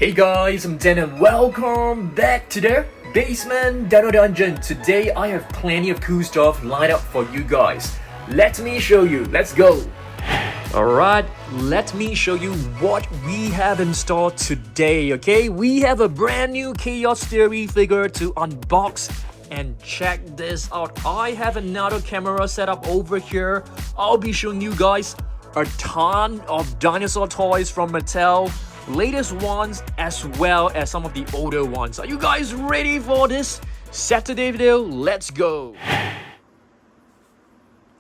Hey guys, I'm Dan and welcome back to the Basement Dino Dungeon. Today I have plenty of cool stuff lined up for you guys. Let me show you, let's go! Alright, let me show you what we have in store today, okay? We have a brand new Chaos Theory figure to unbox. And check this out, I have another camera set up over here. I'll be showing you guys a ton of dinosaur toys from Mattel. Latest ones as well as some of the older ones. Are you guys ready for this Saturday video? Let's go!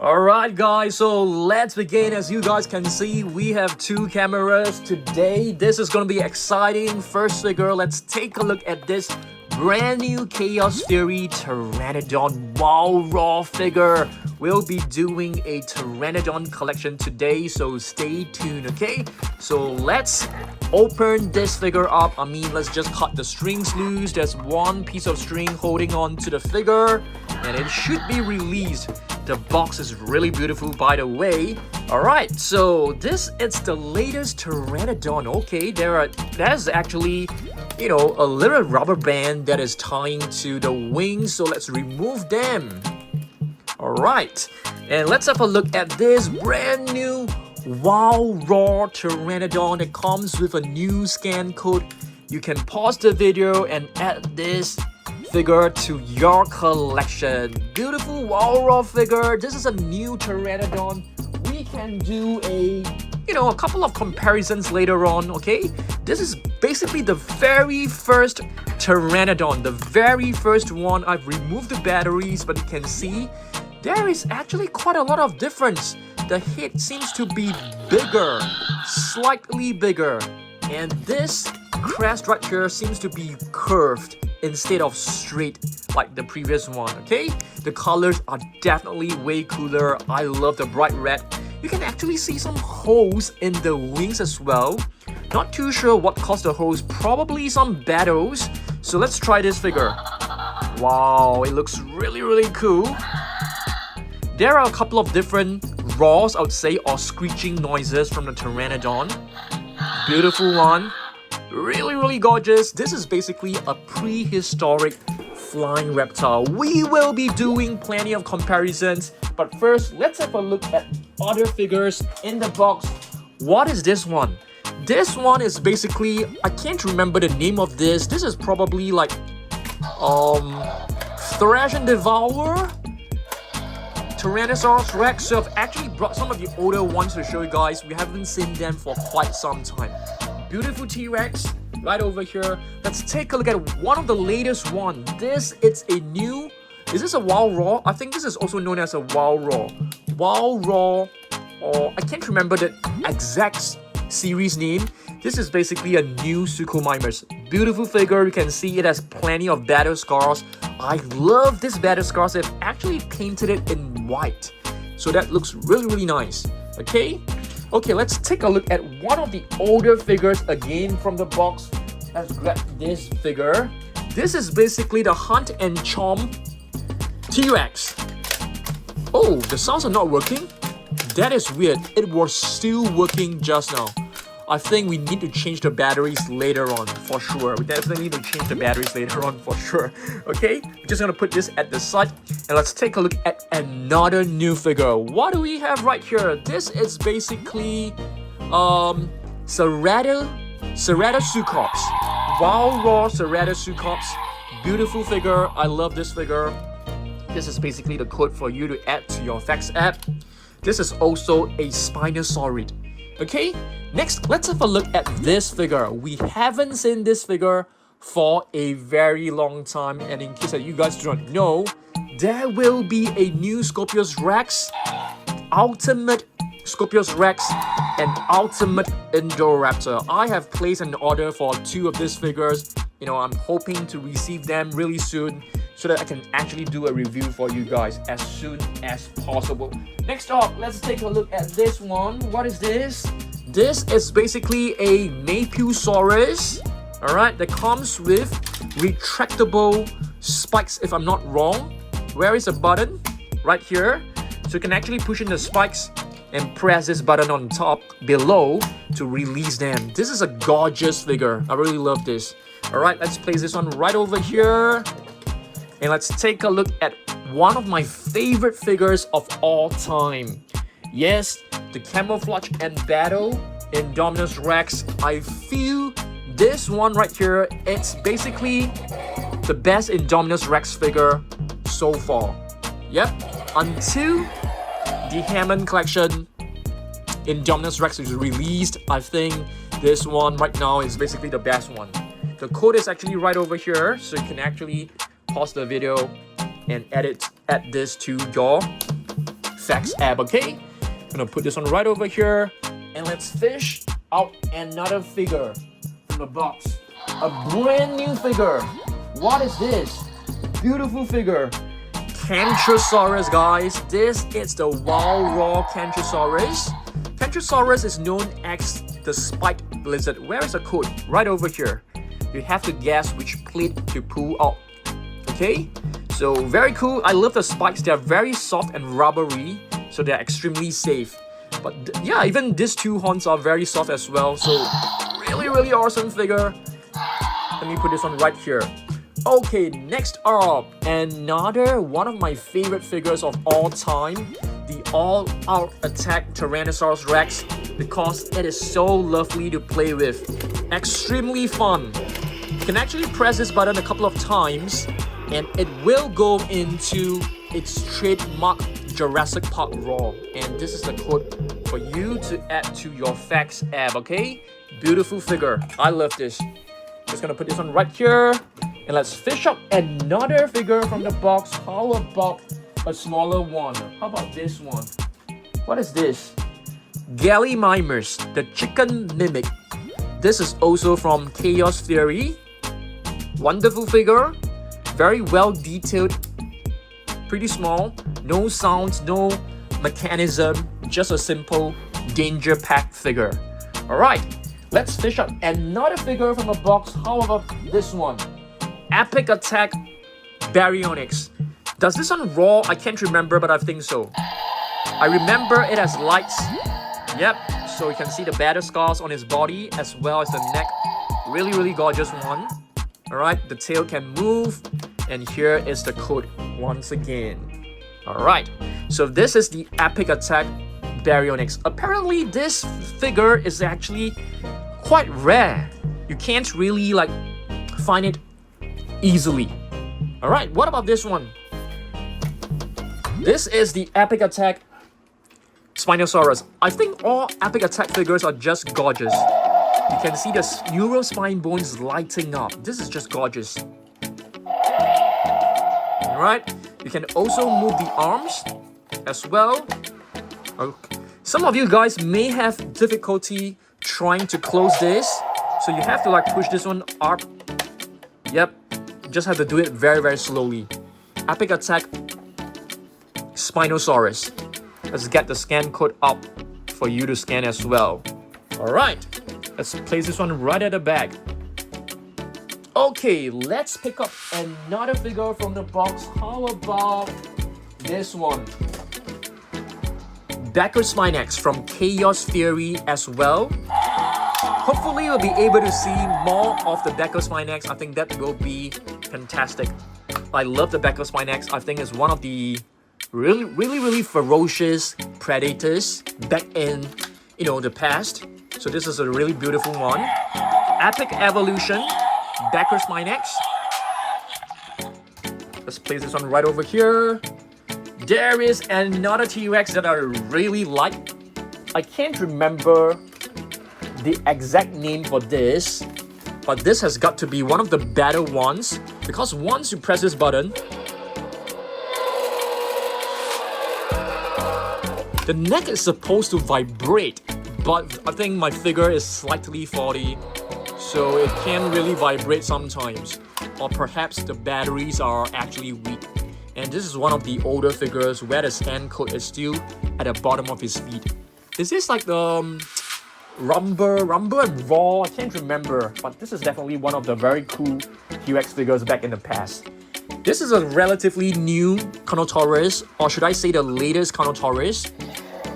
Alright guys, so let's begin. As you guys can see, we have two cameras today. This is gonna be exciting. First figure, let's take a look at this brand new Chaos Theory Pteranodon Wow Raw figure. We'll be doing a Pteranodon collection today, so stay tuned, okay? So let's open this figure up. Let's just cut the strings loose. There's one piece of string holding on to the figure, and it should be released. The box is really beautiful, by the way. Alright, so this is the latest Pteranodon. Okay, there's actually, a little rubber band that is tying to the wings, so let's remove them. Alright, and let's have a look at this brand new Wow Raw Pteranodon that comes with a new scan code. You can pause the video and add this figure to your collection. Beautiful Wow Raw figure. This is a new Pteranodon. We can do a couple of comparisons later on, okay? This is basically the very first Pteranodon, the very first one. I've removed the batteries, but you can see there is actually quite a lot of difference. The head seems to be bigger, slightly bigger, and this crest right here seems to be curved instead of straight like the previous one, okay? The colors are definitely way cooler. I love the bright red. You can actually see some holes in the wings as well. Not too sure what caused the holes, probably some battles. So let's try this figure. Wow, it looks really cool. There are a couple of different roars, I would say, or screeching noises from the Pteranodon. Beautiful one. Really gorgeous. This is basically a prehistoric flying reptile. We will be doing plenty of comparisons, but first let's have a look at other figures in the box. What is this one? This one is basically, I can't remember the name of this. This is probably like Thrash and Devour, Tyrannosaurus Rex. So I've actually brought some of the older ones to show you guys. We haven't seen them for quite some time. Beautiful T-Rex right over here. Let's take a look at one of the latest one. This is a new, is this a Wow Raw? I think this is also known as a Wow Raw. Wow Raw, or I can't remember the exact series name. This is basically a new Suchomimus. Beautiful figure. You can see it has plenty of battle scars. I love this battle scars. They've actually painted it in white, so that looks really nice. Okay, let's take a look at one of the older figures again from the box. Let's grab this figure. This is basically the Hunt and Chomp T-Rex. Oh, the sounds are not working? That is weird. It was still working just now. I think we need to change the batteries later on for sure. We definitely need to change the batteries later on for sure. Okay, we're just gonna put this at the side and let's take a look at another new figure. What do we have right here? This is basically Ceratosuchops. Wow Raw Ceratosuchops. Beautiful figure. I love this figure. This is basically the code for you to add to your Facts app. This is also a Spinosaurus. Okay, next let's have a look at this figure. We haven't seen this figure for a very long time, and in case that you guys do not know, there will be a new Scorpius Rex, Ultimate Scorpius Rex, and Ultimate Indoraptor. I have placed an order for two of these figures. I'm hoping to receive them really soon so that I can actually do a review for you guys as soon as possible. Next up, let's take a look at this one. What is this? This is basically a Mapusaurus, alright, that comes with retractable spikes, if I'm not wrong. Where is the button? Right here. So you can actually push in the spikes and press this button on top below to release them. This is a gorgeous figure. I really love this. Alright, let's place this one right over here. And let's take a look at one of my favorite figures of all time. Yes, the Camouflage and Battle Indominus Rex. I feel this one right here, it's basically the best Indominus Rex figure so far. Yep, until the Hammond Collection Indominus Rex is released, I think this one right now is basically the best one. The code is actually right over here, so you can actually pause the video and add this to your fax app, okay? I'm gonna put this one right over here, and let's fish out another figure from the box. A brand new figure. What is this? Beautiful figure. Carnotaurus, guys. This is the Wild Raw Carnotaurus. Carnotaurus is known as the spiked lizard. Where is the code? Right over here. You have to guess which plate to pull out. Okay? So very cool. I love the spikes. They're very soft and rubbery, so they're extremely safe. But yeah, even these two horns are very soft as well. So really awesome figure. Let me put this one right here. Okay, next up, another one of my favorite figures of all time, the all-out attack Tyrannosaurus Rex, because it is so lovely to play with. Extremely fun. You can actually press this button a couple of times and it will go into its trademark Jurassic Park Raw. And this is the code for you to add to your fax app, okay? Beautiful figure. I love this. Just gonna put this one right here. And let's fish up another figure from the box. How about a smaller one? How about this one? What is this? Gallimimus, the chicken mimic. This is also from Chaos Theory. Wonderful figure. Very well detailed. Pretty small. No sounds, no mechanism. Just a simple danger pack figure. Alright, let's fish up another figure from the box. How about this one? Epic Attack Baryonyx. Does this one raw? I can't remember, but I think so. I remember it has lights. Yep, so you can see the battle scars on his body as well as the neck. Really gorgeous one. Alright, the tail can move. And here is the code once again. Alright, so this is the Epic Attack Baryonyx. Apparently this figure is actually quite rare. You can't really find it easily. Alright, what about this one? This is the Epic Attack Spinosaurus. I think all Epic Attack figures are just gorgeous. You can see the neural spine bones lighting up. This is just gorgeous. Alright, you can also move the arms as well. Okay. Some of you guys may have difficulty trying to close this, so you have to push this one up. Yep, just have to do it very slowly. Epic Attack Spinosaurus. Let's get the scan code up for you to scan as well. Alright, let's place this one right at the back. Okay, let's pick up another figure from the box. How about this one? Spinax from Chaos Theory as well. Hopefully we'll be able to see more of the Spinax. I think that will be fantastic. I love the Spinax. I think it's one of the really ferocious predators back in the past. So this is a really beautiful one. Epic Evolution Spinax. Let's place this one right over here. There is another T-Rex that I really like. I can't remember the exact name for this, but this has got to be one of the better ones, because once you press this button, the neck is supposed to vibrate, but I think my figure is slightly faulty, so it can really vibrate sometimes, or perhaps the batteries are actually weak. And this is one of the older figures where the scan code is still at the bottom of his feet. Is this like the Rumble and Raw? I can't remember, but this is definitely one of the very cool T-Rex figures back in the past. This is a relatively new Carnotaurus, or should I say the latest Carnotaurus.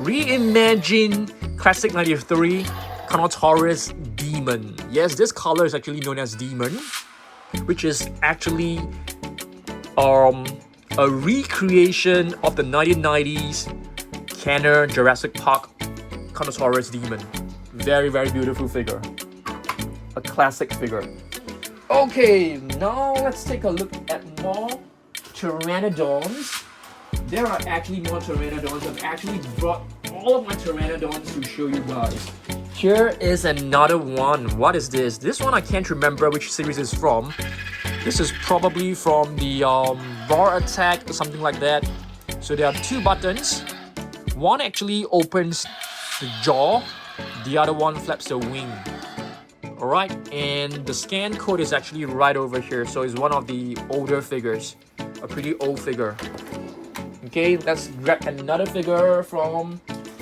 Reimagine Classic 93 Carnotaurus Demon. Yes, this color is actually known as Demon, which is actually a recreation of the 1990s Kenner Jurassic Park Carnotaurus Demon. Very, very beautiful figure. A classic figure. Okay, now let's take a look at more Pteranodons. There are actually more Pteranodons. I've actually brought all of my Pteranodons to show you guys. Here is another one. What is this? This one I can't remember which series it's from. This is probably from the Raw Attack or something like that. So there are two buttons. One actually opens the jaw. The other one flaps the wing. Alright, and the scan code is actually right over here. So it's one of the older figures. A pretty old figure. Okay, let's grab another figure from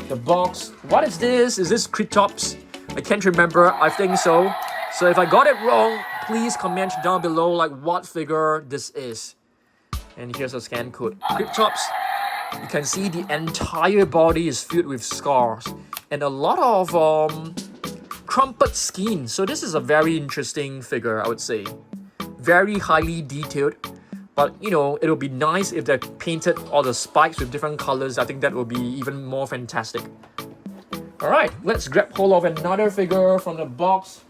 the box. What is this? Is this Ceratosuchops? I can't remember. I think so. So if I got it wrong, please comment down below like what figure this is. And here's a scan code. Ceratosuchops. You can see the entire body is filled with scars and a lot of crumpled skin. So this is a very interesting figure, I would say. Very highly detailed. But, you know, it'll be nice if they painted all the spikes with different colors. I think that will be even more fantastic. Alright, let's grab hold of another figure from the box.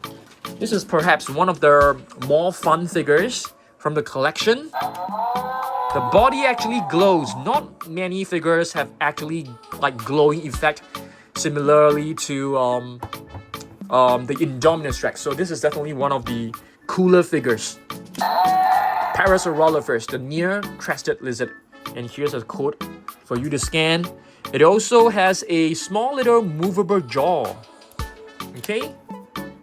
This is perhaps one of the more fun figures from the collection. The body actually glows. Not many figures have actually like glowing effect similarly to the Indominus Rex. So this is definitely one of the cooler figures. Parasaurolophus, the near-crested lizard. And here's a code for you to scan. It also has a small little movable jaw. Okay?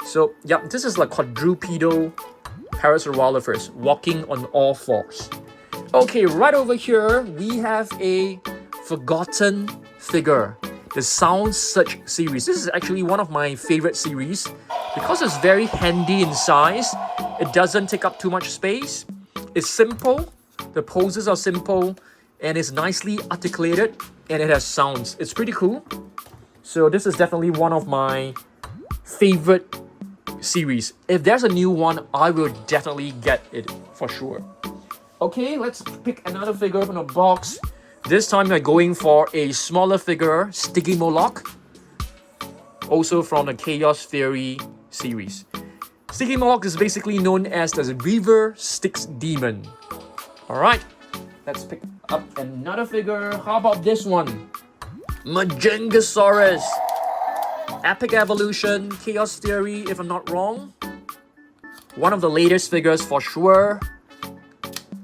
So, yeah, this is like quadrupedal Parasaurolophus walking on all fours. Okay, right over here, we have a forgotten figure. The Sound Search series. This is actually one of my favorite series because it's very handy in size. It doesn't take up too much space. It's simple, the poses are simple, and it's nicely articulated, and it has sounds. It's pretty cool. So this is definitely one of my favorite series. If there's a new one, I will definitely get it for sure. Okay, let's pick another figure from the box. This time we're going for a smaller figure, Stygimoloch, also from the Chaos Theory series. Stygimoloch is basically known as the River Styx Demon. Alright, let's pick up another figure. How about this one? Mapusaurus. Epic Evolution, Chaos Theory, if I'm not wrong. One of the latest figures for sure.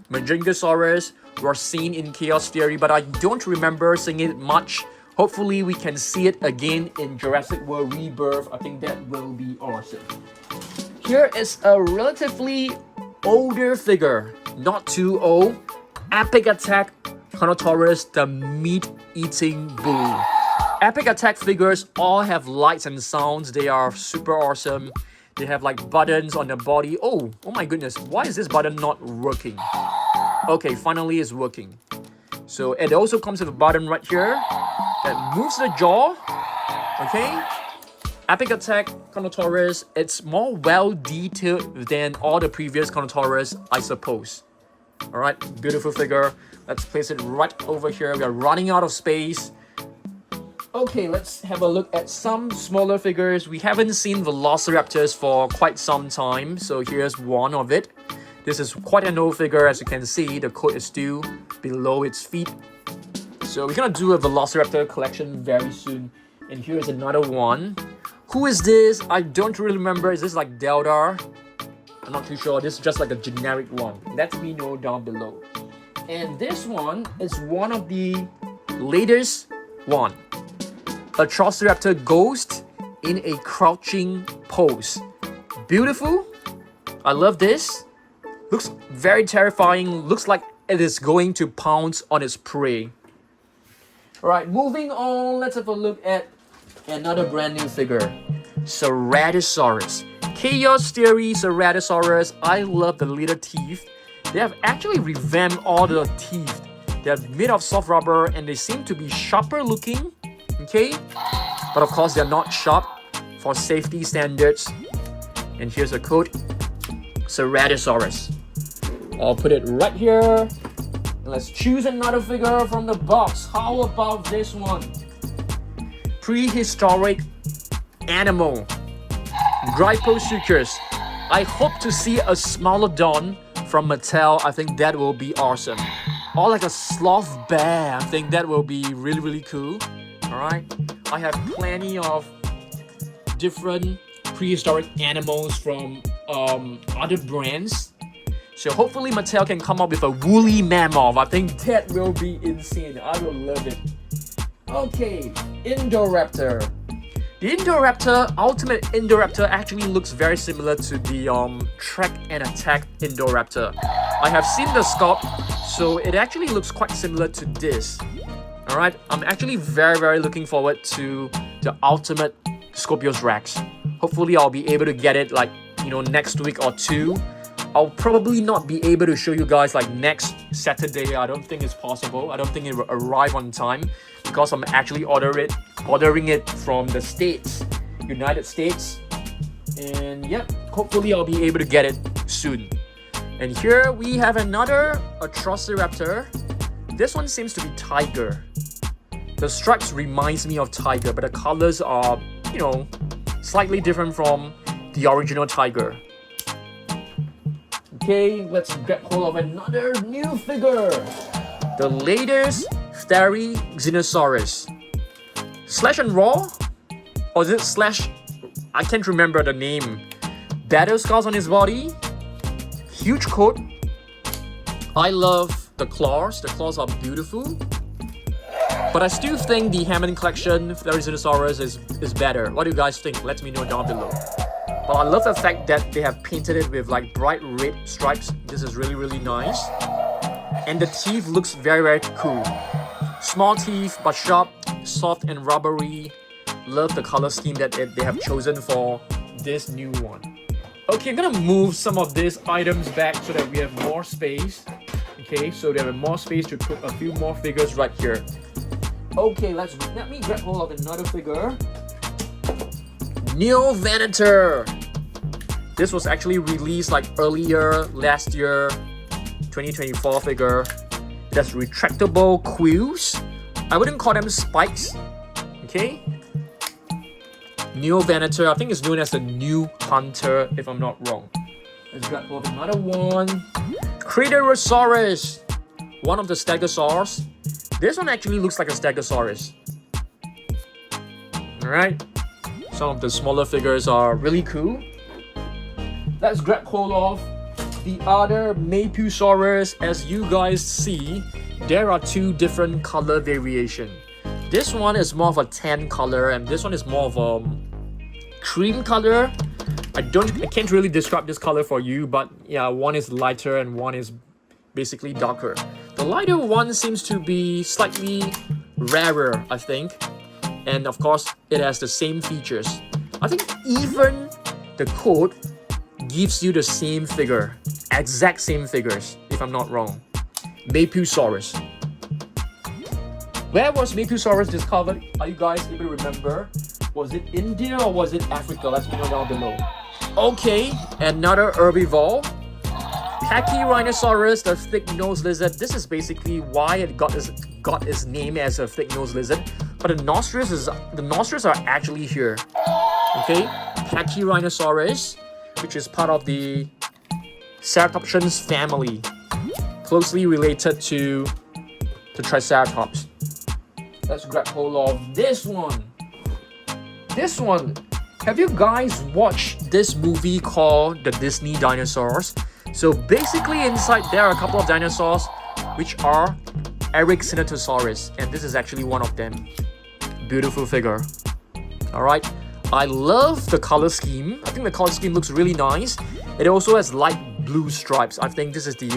Mapusaurus was seen in Chaos Theory, but I don't remember seeing it much. Hopefully we can see it again in Jurassic World Rebirth. I think that will be awesome. Here is a relatively older figure, not too old. Epic Attack Carnotaurus, the meat-eating bull. Epic Attack figures all have lights and sounds. They are super awesome. They have like buttons on the body. Oh my goodness, why is this button not working? Okay, finally it's working. So it also comes with a button right here that moves the jaw. Okay. Epic Attack Carnotaurus, it's more well-detailed than all the previous Carnotaurus, I suppose. Alright, beautiful figure. Let's place it right over here. We are running out of space. Okay, let's have a look at some smaller figures. We haven't seen Velociraptors for quite some time, so here's one of it. This is quite an old figure, as you can see. The coat is still below its feet. So we're gonna do a Velociraptor collection very soon. And here's another one. Who is this? I don't really remember. Is this like Delta? I'm not too sure. This is just like a generic one. Let me know down below. And this one is one of the latest one. A Velociraptor ghost in a crouching pose. Beautiful. I love this. Looks very terrifying. Looks like it is going to pounce on its prey. Alright, moving on. Let's have a look at another brand new figure. Ceratosaurus. Chaos Theory Ceratosaurus. I love the little teeth. They have actually revamped all the teeth. They're made of soft rubber and they seem to be sharper looking. Okay, but of course they're not sharp for safety standards. And here's a code, Ceratosaurus. I'll put it right here. And let's choose another figure from the box. How about this one? Prehistoric animal, Dinosaurus. I hope to see a Smilodon from Mattel. I think that will be awesome. Or like a sloth bear. I think that will be really, really cool. Alright, I have plenty of different prehistoric animals from other brands. So hopefully Mattel can come up with a woolly mammoth. I think that will be insane. I will love it. Okay, Indoraptor. The Indoraptor, Ultimate Indoraptor, actually looks very similar to the Trek and Attack Indoraptor. I have seen the sculpt, so it actually looks quite similar to this. Alright, I'm actually very, very looking forward to the Ultimate Scorpios Rex. Hopefully I'll be able to get it like, next week or two. I'll probably not be able to show you guys like next Saturday. I don't think it's possible. I don't think it will arrive on time because I'm actually ordering it from the States, United States. And yep, hopefully I'll be able to get it soon. And here we have another Atrociraptor. This one seems to be tiger. The stripes reminds me of tiger, but the colors are, slightly different from the original tiger. Okay, let's get hold of another new figure. The latest Dinosaurus. Slash and Raw? Or is it Slash? I can't remember the name. Battle scars on his body. Huge coat. I love the claws. The claws are beautiful. But I still think the Hammond Collection Dinosaurus is better. What do you guys think? Let me know down below. But I love the fact that they have painted it with like bright red stripes. This is really, really nice. And the teeth looks very, very cool. Small teeth, but sharp, soft and rubbery. Love the color scheme that they have chosen for this new one. Okay, I'm gonna move some of these items back so that we have more space. Okay, so there are more space to put a few more figures right here. Okay, let me grab hold of another figure. Neovanator. This was actually released like earlier last year, 2024 figure. It has retractable quills. I wouldn't call them spikes. Okay. Neovanator, I think it's known as the New Hunter, if I'm not wrong. Let's grab hold of another one. Ceratosuchops, one of the Stegosaurs. This one actually looks like a Stegosaurus. Alright. Some of the smaller figures are really cool. Let's grab hold of the other Mapusaurus. As you guys see, there are two different color variation. This one is more of a tan color and this one is more of a cream color. I can't really describe this color for you, but yeah, one is lighter and one is basically darker. The lighter one seems to be slightly rarer, I think. And of course, it has the same features. I think even the coat gives you the same figure. Exact same figures, if I'm not wrong. Mapusaurus. Where was Mapusaurus discovered? Are you guys able to remember? Was it India or was it Africa? Let me know down below. Okay, another herbivore. Pachyrhinosaurus, the thick-nosed lizard. This is basically why it got its name as a thick-nosed lizard. But the nostrils are actually here. Okay, Pachyrhinosaurus, which is part of the Ceratopsians family, closely related to the Triceratops. Let's grab hold of this one. This one. Have you guys watched this movie called The Disney Dinosaurs? So basically inside there are a couple of dinosaurs which are Eric Ceratosaurus, and this is actually one of them. Beautiful figure. Alright, I love the color scheme. I think the color scheme looks really nice. It also has light blue stripes. I think this is the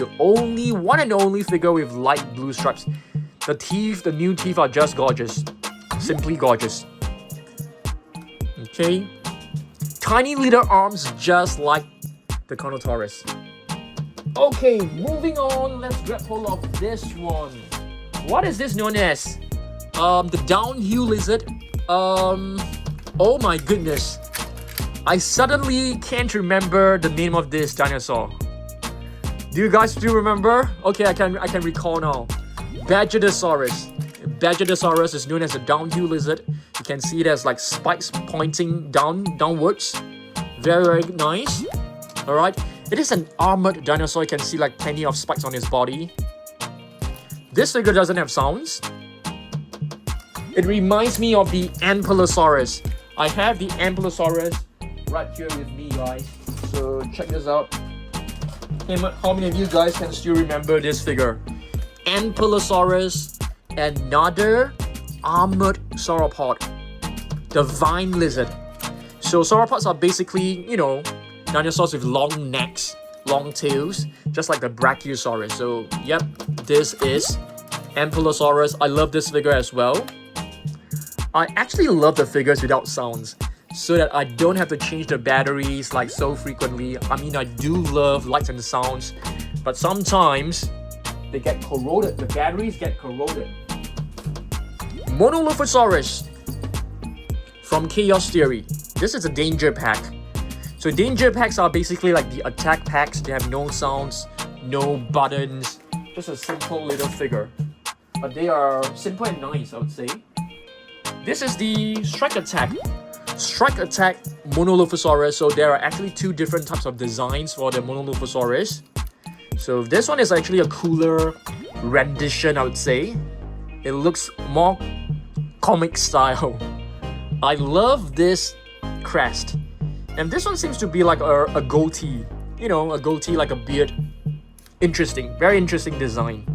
one and only figure with light blue stripes. The new teeth are just gorgeous. Simply gorgeous. Okay. Tiny little arms just like the Carnotaurus. Okay, moving on. Let's grab hold of this one. What is this known as? The downhill lizard. Oh my goodness. I suddenly can't remember the name of this dinosaur. Do you guys still remember? Okay, I can recall now. Badgerosaurus. Badgerosaurus is known as a downhill lizard. You can see it has like spikes pointing downwards. Very, very nice. Alright. It is an armored dinosaur. You can see like plenty of spikes on his body. This figure doesn't have sounds. It reminds me of the Ankylosaurus. I have the Ankylosaurus right here with me, guys. So check this out. How many of you guys can still remember this figure? Ankylosaurus, another armored sauropod, the vine lizard. So sauropods are basically, you know, dinosaurs with long necks, long tails, just like the Brachiosaurus. So yep, this is Ankylosaurus. I love this figure as well. I actually love the figures without sounds, so that I don't have to change the batteries like so frequently. I mean, I do love lights and sounds, but sometimes they get corroded. The batteries get corroded. Monolophosaurus from Chaos Theory. This is a danger pack. So danger packs are basically like the attack packs. They have no sounds, no buttons, just a simple little figure. But they are simple and nice, I would say. This is the Strike Attack Monolophosaurus. So there are actually two different types of designs for the Monolophosaurus. So this one is actually a cooler rendition, I would say. It looks more comic style. I love this crest. And this one seems to be like a goatee. You know, a goatee like a beard. Interesting, very interesting design.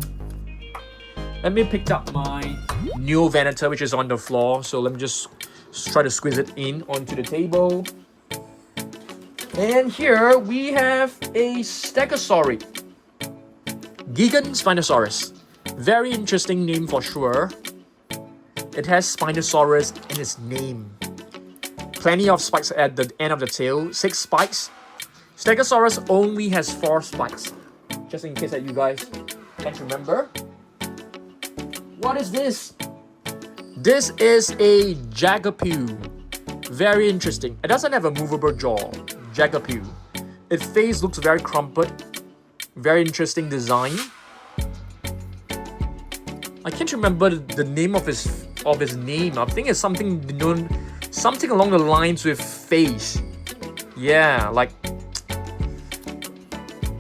Let me pick up my Neovenator, which is on the floor. So let me just try to squeeze it in onto the table. And here we have a Stegosaurus. Gigan Spinosaurus. Very interesting name for sure. It has Spinosaurus in its name. Plenty of spikes at the end of the tail. 6 spikes. Stegosaurus only has 4 spikes. Just in case that you guys can't remember. What is this? This is a Jagapoo. Very interesting. It doesn't have a movable jaw. Jagapoo. Its face looks very crumpled. Very interesting design. I can't remember the name of his name. I think it's something along the lines with face. Yeah, like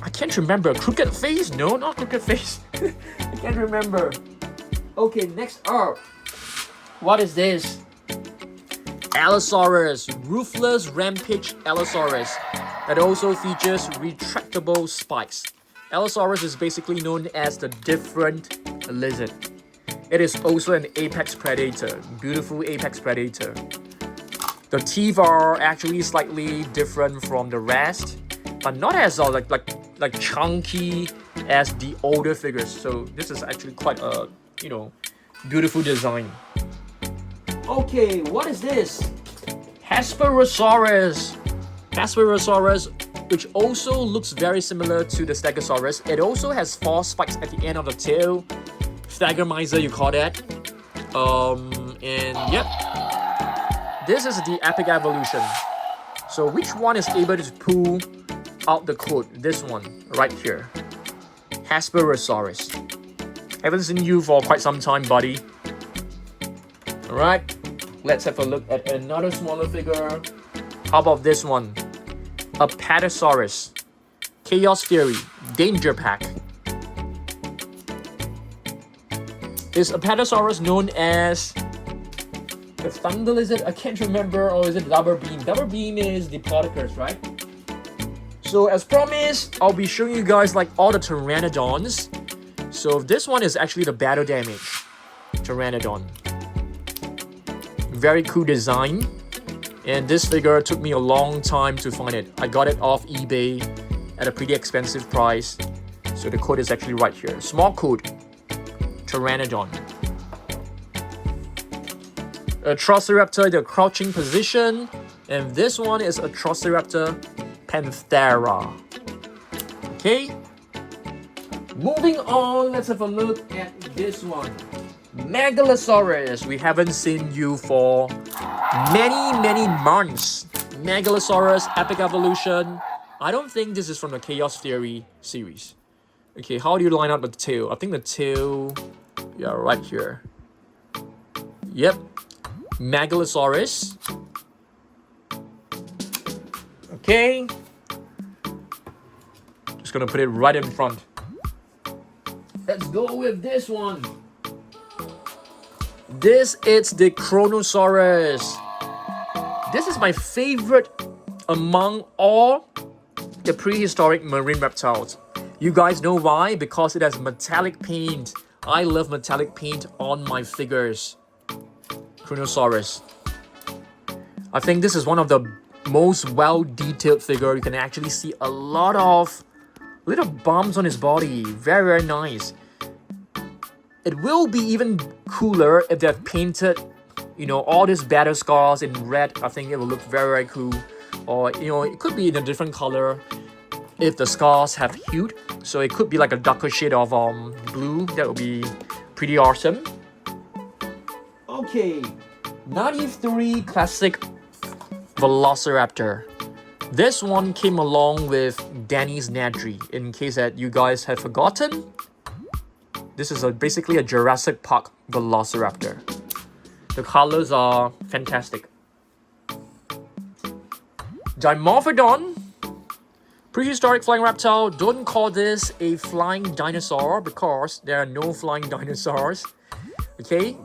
I can't remember. Crooked face? No, not crooked face. I can't remember. Okay, next up. What is this? Allosaurus, Ruthless Rampage Allosaurus. That also features retractable spikes. Allosaurus is basically known as the different lizard. It is also an apex predator, beautiful apex predator. The teeth are actually slightly different from the rest, but not as like chunky as the older figures. So this is actually quite a, you know, beautiful design. Okay, what is this? Hesperosaurus. Hesperosaurus, which also looks very similar to the Stegosaurus. It also has 4 spikes at the end of the tail. Staggermizer, you call that. And yep. This is the epic evolution. So which one is able to pull out the coat? This one, right here. Hesperosaurus. Haven't seen you for quite some time, buddy. Alright, let's have a look at another smaller figure. How about this one? Apatosaurus. Chaos Theory. Danger Pack. Is Apatosaurus known as the Thunder Lizard? I can't remember. Or is it Double Beam? Double Beam is Diplodocus, right? So as promised, I'll be showing you guys like all the Pteranodons. So this one is actually the battle damage Pteranodon. Very cool design. And this figure took me a long time to find it. I got it off eBay at a pretty expensive price. So the code is actually right here. Small code. Pteranodon. Atrociraptor, the crouching position. And this one is Atrociraptor Panthera. Okay. Moving on, let's have a look at this one. Megalosaurus. We haven't seen you for many months. Megalosaurus, Epic Evolution. I don't think this is from the Chaos Theory series. Okay, how do you line up the tail? I think the tail, yeah, right here. Yep, Megalosaurus. Okay, just gonna put it right in front. Let's go with this one. This is the Carnotaurus. This is my favorite among all the prehistoric marine reptiles. You guys know why? Because it has metallic paint. I love metallic paint on my figures. Carnotaurus. I think this is one of the most well-detailed figure. You can actually see a lot of little bumps on his body. Very nice. It will be even cooler if they've painted, you know, all these battle scars in red. I think it will look very cool. Or, you know, it could be in a different color if the scars have hued. So it could be like a darker shade of blue. That would be pretty awesome. Okay, 93 classic Velociraptor. This one came along with Danny's Nadri. In case that you guys have forgotten, this is basically a Jurassic Park Velociraptor. The colors are fantastic. Dimorphodon. Prehistoric flying reptile. Don't call this a flying dinosaur because there are no flying dinosaurs. Okay,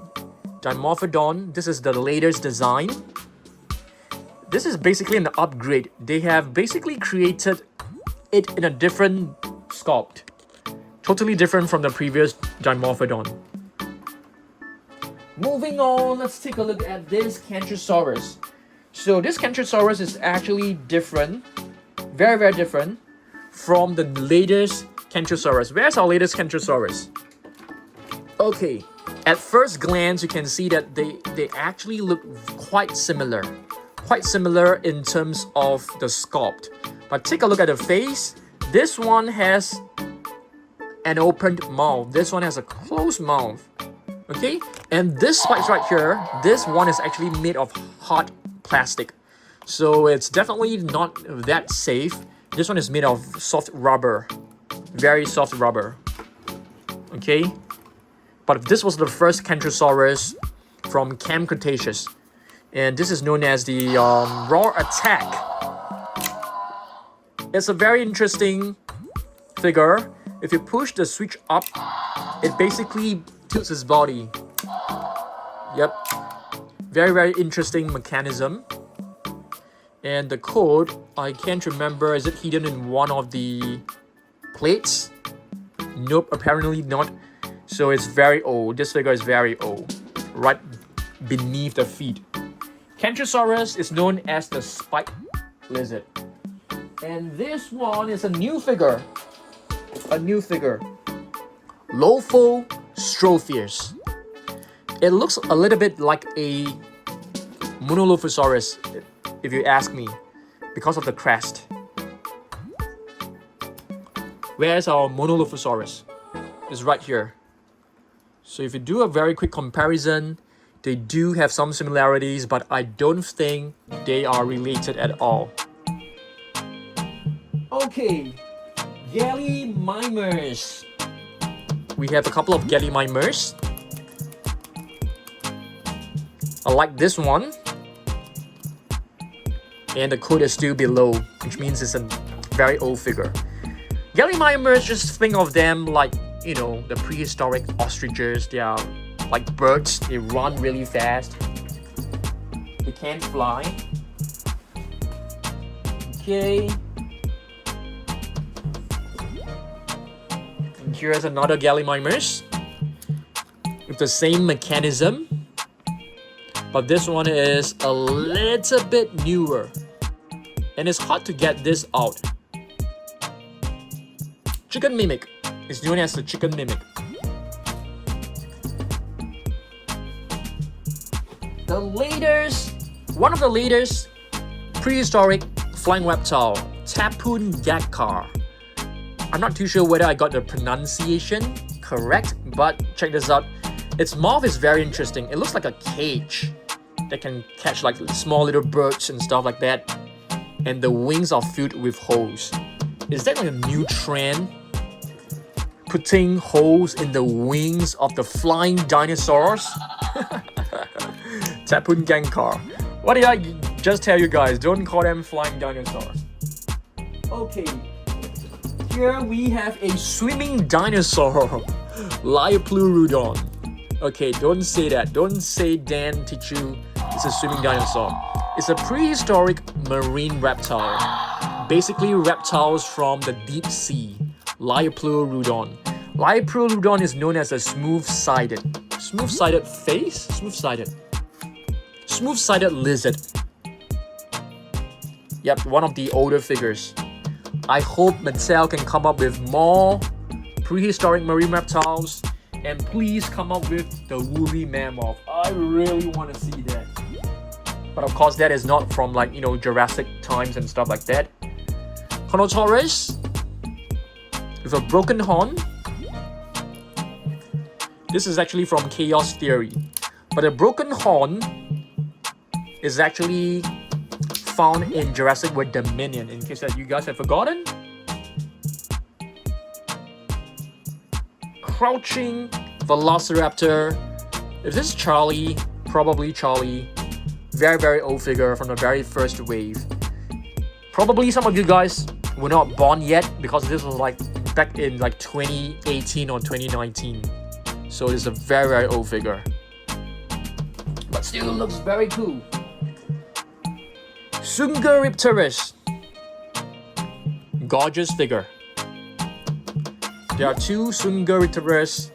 Dimorphodon. This is the latest design. This is basically an upgrade. They have basically created it in a different sculpt. Totally different from the previous Dimorphodon. Moving on, let's take a look at this Carnotaurus. So this Carnotaurus is actually different. Very different from the latest Carnotaurus. Where's our latest Carnotaurus? Okay, at first glance, you can see that they actually look quite similar. Quite similar in terms of the sculpt. But take a look at the face. This one has an opened mouth. This one has a closed mouth. Okay? And this spikes right here, this one is actually made of hard plastic. So it's definitely not that safe. This one is made of soft rubber. Very soft rubber. Okay? But this was the first Carnotaurus from Camp Cretaceous. And this is known as the Raw Attack. It's a very interesting figure. If you push the switch up, it basically tilts his body. Yep. Very interesting mechanism. And the code, I can't remember, is it hidden in one of the plates? Nope, apparently not. So it's very old. This figure is very old. Right beneath the feet. Carnotaurus is known as the spiked lizard. And this one is a new figure. Lophostropheus. It looks a little bit like a Monolophosaurus, if you ask me, because of the crest. Where's our Monolophosaurus? It's right here. So if you do a very quick comparison, they do have some similarities, but I don't think they are related at all. Okay, Gallimimus. We have a couple of Gallimimus. I like this one. And the code is still below, which means it's a very old figure. Gallimimus, just think of them like, you know, the prehistoric ostriches. They are like birds. They run really fast. They can't fly. Okay. And here's another Gallimimus with the same mechanism. But this one is a little bit newer. And it's hard to get this out. Chicken Mimic is known as the Chicken Mimic. One of the latest prehistoric flying reptile, Tapoon Gakkar. I'm not too sure whether I got the pronunciation correct, but check this out. Its mouth is very interesting. It looks like a cage that can catch like small little birds and stuff like that. And the wings are filled with holes. Is that like a new trend? Putting holes in the wings of the flying dinosaurs? Tapun Gankar. What did I just tell you guys? Don't call them flying dinosaurs. Okay. Here we have a swimming dinosaur. Lioplurodon. Okay, don't say that. Don't say Dan teach you it's a swimming dinosaur. It's a prehistoric marine reptile. Basically reptiles from the deep sea. Lioplurodon. Lioplurodon is known as a smooth-sided lizard. Yep, one of the older figures. I hope Mattel can come up with more prehistoric marine reptiles, and please come up with the woolly mammoth. I really want to see that. But of course that is not from like, you know, Jurassic times and stuff like that. Carnotaurus with a broken horn. This is actually from Chaos Theory. But a broken horn is actually found in Jurassic World Dominion, in case that you guys have forgotten. Crouching Velociraptor. If this is Charlie, probably Charlie. Very, very old figure from the very first wave. Probably some of you guys were not born yet because this was like back in like 2018 or 2019. So it's a very, very old figure. But still looks very cool. Sungaripterus. Gorgeous figure. There are two Sungaripterus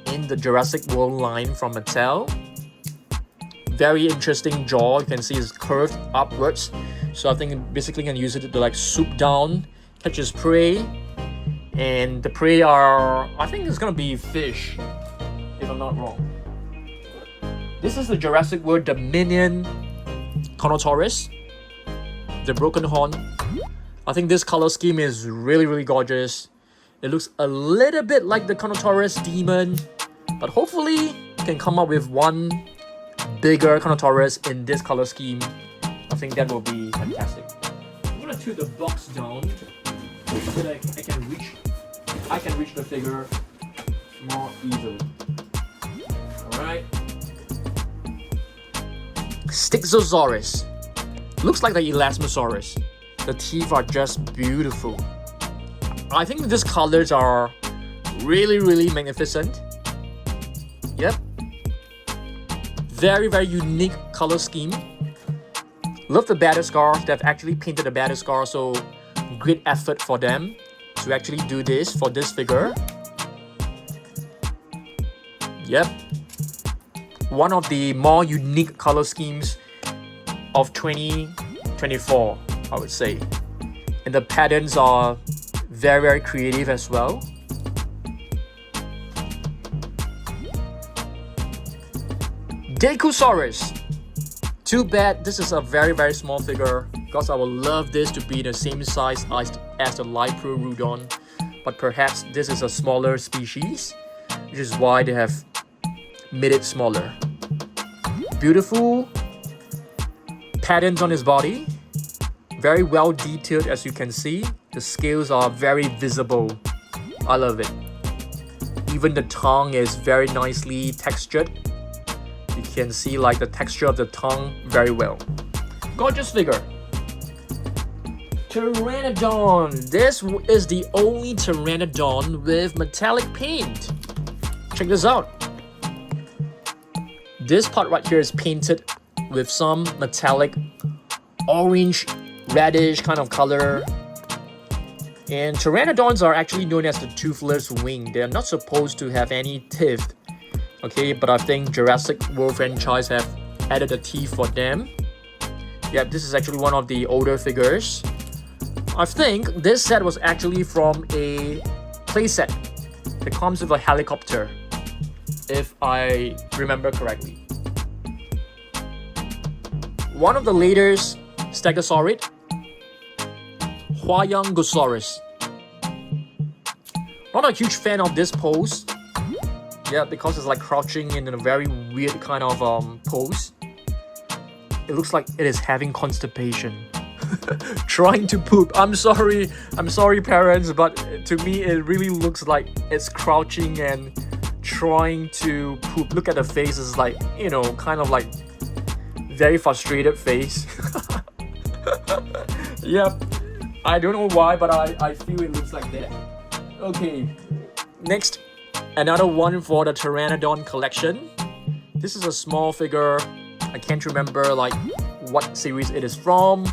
in the Jurassic World line from Mattel. Very interesting jaw. You can see it's curved upwards. So I think basically you can use it to like swoop down, catch its prey. And the prey are, I think it's gonna be fish, if I'm not wrong. This is the Jurassic World Dominion Carnotaurus, the broken horn. I think this color scheme is really, really gorgeous. It looks a little bit like the Carnotaurus demon, but hopefully you can come up with one bigger Carnotaurus in this color scheme. I think that will be fantastic. I'm gonna tilt the box down so that I can reach the figure more easily. Alright. Styxosaurus. Looks like the Elasmosaurus. The teeth are just beautiful. I think these colors are really, really magnificent. Yep. Very, very unique color scheme. Love the battle scars. They've actually painted the battle scar, so great effort for them to actually do this for this figure. Yep. One of the more unique color schemes of 2024, I would say. And the patterns are very, very creative as well. Decusaurus. Too bad this is a very, very small figure, because I would love this to be the same size as the Lioplurodon, but perhaps this is a smaller species, which is why they have made it smaller. Beautiful patterns on his body, very well detailed as you can see. The scales are very visible. I love it. Even the tongue is very nicely textured. You can see like the texture of the tongue very well. Gorgeous figure. Pteranodon. This is the only Pteranodon with metallic paint. Check this out. This part right here is painted with some metallic orange, reddish kind of color. And Pteranodons are actually known as the toothless wing. They're not supposed to have any teeth. Okay, but I think Jurassic World franchise have added a teeth for them. Yeah, this is actually one of the older figures. I think this set was actually from a playset that comes with a helicopter, if I remember correctly. One of the later Stegosaurid, Huayangosaurus. Not a huge fan of this pose. Yeah, because it's like crouching in a very weird kind of pose. It looks like it is having constipation. Trying to poop. I'm sorry parents, but to me it really looks like it's crouching and trying to poop. Look at the face, it's like, you know, kind of like very frustrated face. Yep, I don't know why, but I feel it looks like that. Okay, next, another one for the Pteranodon collection. This is a small figure. I can't remember like what series it is from.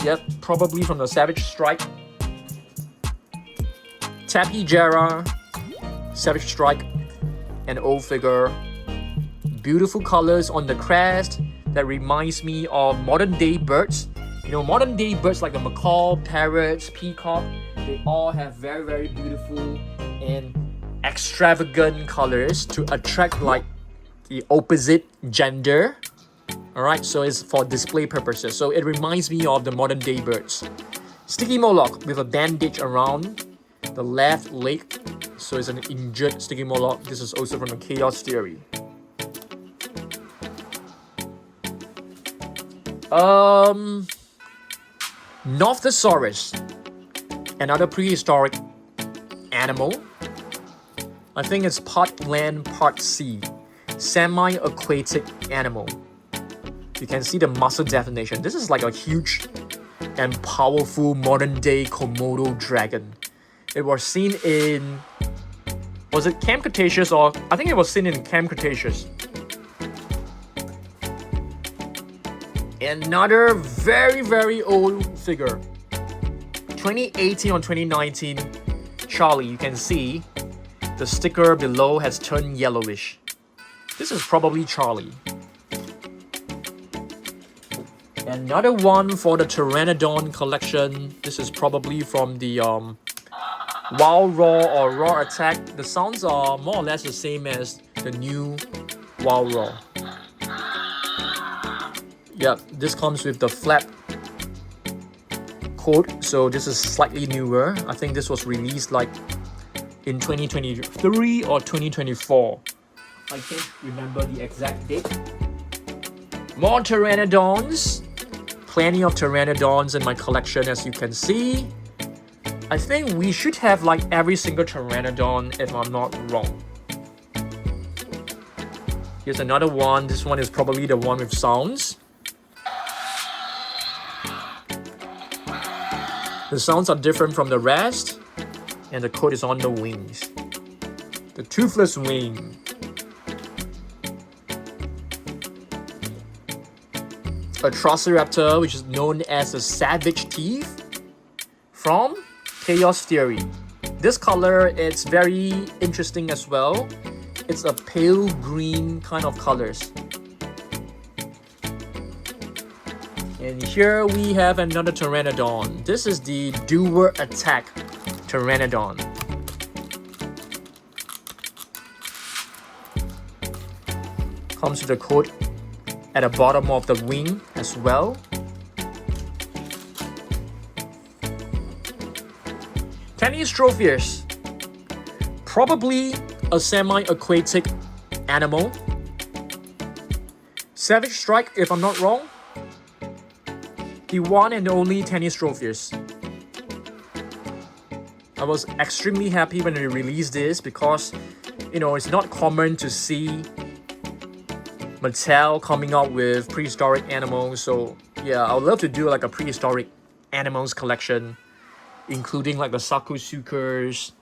Yep, probably from the Savage Strike. Tappy Jara, Savage Strike, an old figure. Beautiful colors on the crest that reminds me of modern day birds. You know, modern day birds like the macaw, parrots, peacock, they all have very, very beautiful and extravagant colors to attract like the opposite gender. Alright, so it's for display purposes. So it reminds me of the modern day birds. Sticky Moloch with a bandage around the left leg. So it's an injured Sticky Moloch. This is also from the Chaos Theory. Nophthosaurus, another prehistoric animal. I think it's part land, part sea. Semi-aquatic animal. You can see the muscle definition. This is like a huge and powerful modern day Komodo dragon. It was seen in, was it Camp Cretaceous, or I think it was seen in Camp Cretaceous. Another very, very old figure. 2018 or 2019, Charlie. You can see the sticker below has turned yellowish. This is probably Charlie. Another one for the Pteranodon collection. This is probably from the Wild Raw or Raw Attack. The sounds are more or less the same as the new Wild Raw. Yep, this comes with the flap coat, so this is slightly newer. I think this was released like in 2023 or 2024. I can't remember the exact date. More Pteranodons. Plenty of Pteranodons in my collection, as you can see. I think we should have like every single Pteranodon if I'm not wrong. Here's another one. This one is probably the one with sounds. The sounds are different from the rest, and the coat is on the wings. The toothless wing. A Triceratops, which is known as the savage teeth, from Chaos Theory. This color is very interesting as well. It's a pale green kind of colors. And here we have another Pteranodon. This is the Doer Attack Pteranodon. Comes with a coat at the bottom of the wing as well. Tanystropheus, probably a semi-aquatic animal. Savage Strike, if I'm not wrong. The one and only Tanystropheus. I was extremely happy when we released this because, you know, it's not common to see Mattel coming out with prehistoric animals. So yeah, I would love to do like a prehistoric animals collection, including like the Sarcosuchus,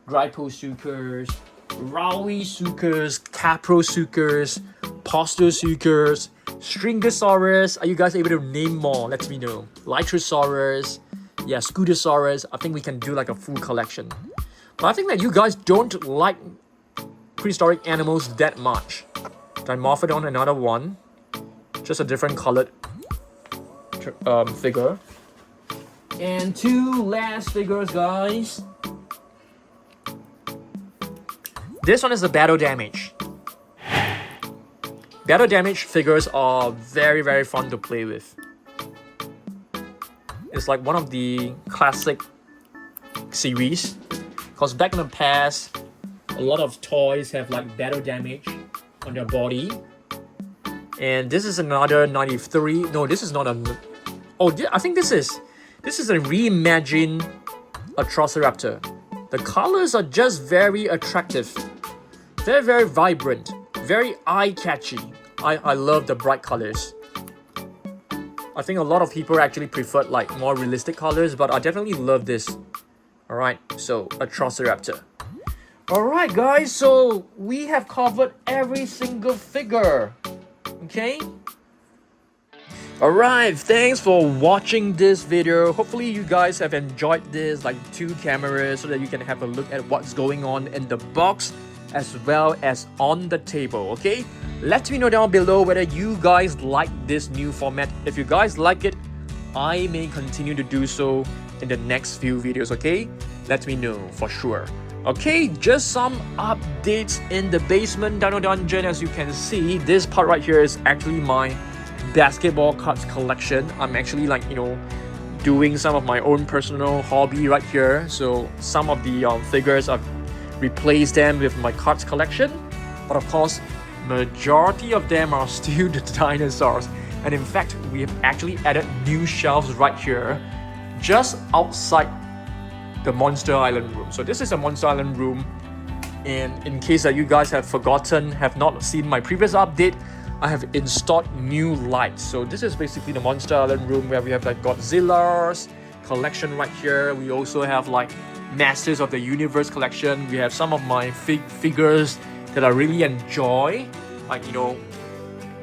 Gryposuchus, Rauisuchus, Caprosuchus, Postosuchus, Stringosaurus. Are you guys able to name more? Let me know. Lytrosaurus, yeah, Scutosaurus. I think we can do like a full collection. But I think that you guys don't like prehistoric animals that much. Dimorphodon, another one. Just a different colored figure. And two last figures, guys. This one is the Battle Damage. Battle Damage figures are very, very fun to play with. It's like one of the classic series. Because back in the past, a lot of toys have like battle damage on their body. And this is another 93. No, this is not a... Oh, I think this is a reimagined Atrociraptor. The colors are just very attractive. They're very vibrant, very eye-catchy. I love the bright colors. I think a lot of people actually prefer like more realistic colors, but I definitely love this. Alright, so Atrociraptor. Alright guys, so we have covered every single figure. Okay? Alright, thanks for watching this video. Hopefully you guys have enjoyed this, like 2 cameras, so that you can have a look at what's going on in the box as well as on the table, okay? Let me know down below whether you guys like this new format. If you guys like it, I may continue to do so in the next few videos, okay? Let me know for sure. Okay, just some updates in the basement Dino Dungeon. As you can see, this part right here is actually my basketball cards collection. I'm actually like, you know, doing some of my own personal hobby right here. So some of the figures, I've replaced them with my cards collection. But of course, majority of them are still the dinosaurs. And in fact, we have actually added new shelves right here, just outside the Monster Island room. So this is a Monster Island room. And in case that you guys have forgotten, have not seen my previous update, I have installed new lights. So this is basically the Monster Island room where we have like Godzilla's collection right here. We also have like Masters of the Universe collection. We have some of my figures that I really enjoy, like, you know,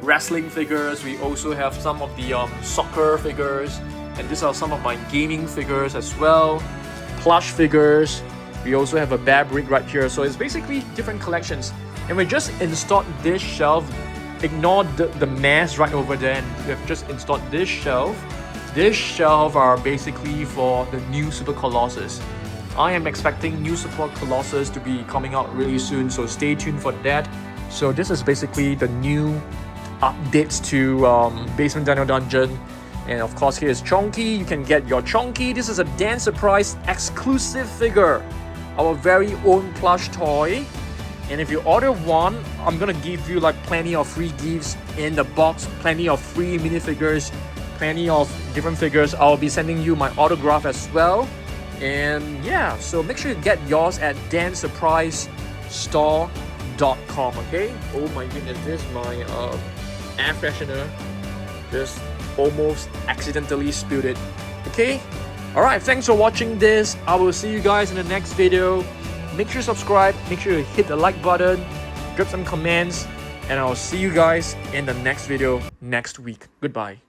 wrestling figures. We also have some of the soccer figures, and these are some of my gaming figures as well. Plush figures. We also have a Bear Brick right here. So it's basically different collections. And we just installed this shelf. Ignore the mass right over there, and we have just installed this shelf. This shelf are basically for the new Super Colossus. I am expecting new Super Colossus to be coming out really soon, so stay tuned for that. So this is basically the new updates to Basement Dino Dungeon. And of course, here's Chonky. You can get your Chonky. This is a Dan Surprise exclusive figure, our very own plush toy. And if you order one, I'm gonna give you like plenty of free gifts in the box, plenty of free minifigures, plenty of different figures. I'll be sending you my autograph as well. And yeah, so make sure you get yours at dansurprisestore.com, okay? Oh my goodness, this is my air freshener. Just almost accidentally spilled it. Okay? Alright, thanks for watching this. I will see you guys in the next video. Make sure you subscribe, make sure you hit the like button, drop some comments, and I'll see you guys in the next video next week. Goodbye.